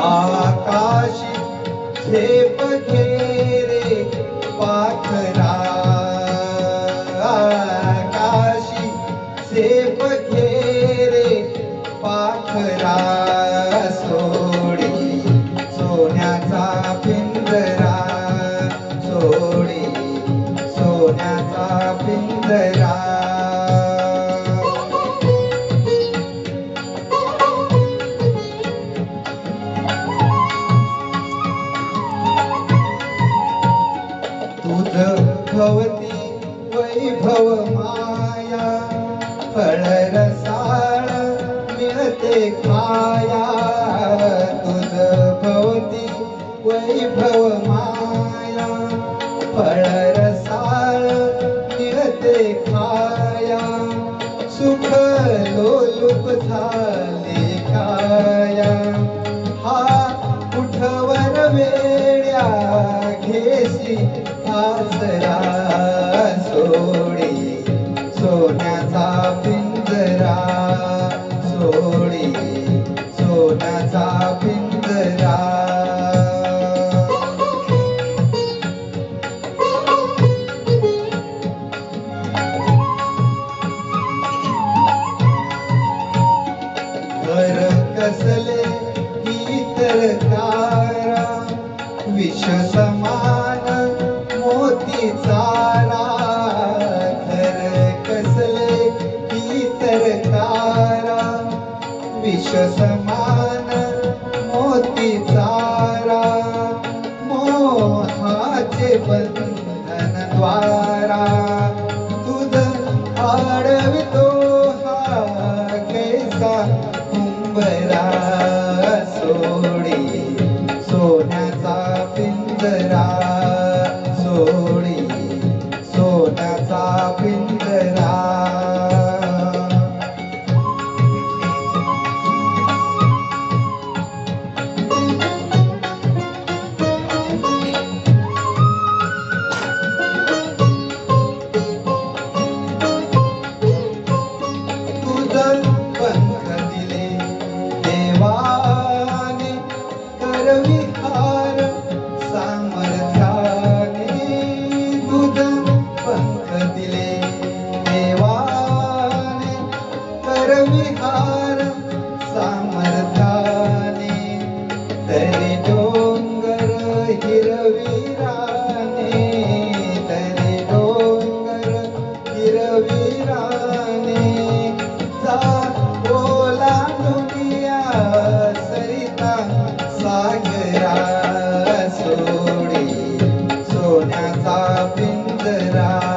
आकाशी झेप घेरे पाखरा, आकाशी झेप घेरे पाखरा, सोडी सोन्याचा पिंजरा, सोडी सोन्याचा पिंजरा. तुझ भवती वैभव माया, फळ रसाळ मिळते खाया. तुझ भवती वैभव माया, फळ रसाळ मिळते खाया. सुख लोलुप झाले काया, हा कुठवर वेड्या घेसी आसरा, सोडी सोन्याचा पिंजरा, सोडी सोन्याचा पिंजरा. घर कसले इतर तारा, विष समान मोती चारा. घर कसले इतर तारा, विष समान मोती चारा. मोहाचे बंधन द्वारा, तुझ आडवितो हा कैसा कुंभरा, सोडी सोन्याचा पिंजरा, सोडी सोन्याचा पिंजरा. तुझ पंख दिले देवाने, करविहार सामर्थ्याने. तुझ पंख दिले देवाने, करविहार सामर्थ्याने. तरी डोंगर हिरविराने, तरी डोंगर हिरविराने. जा ओलांडूया सरिता सागरा, सोडी सोन्याचा पिंजरा.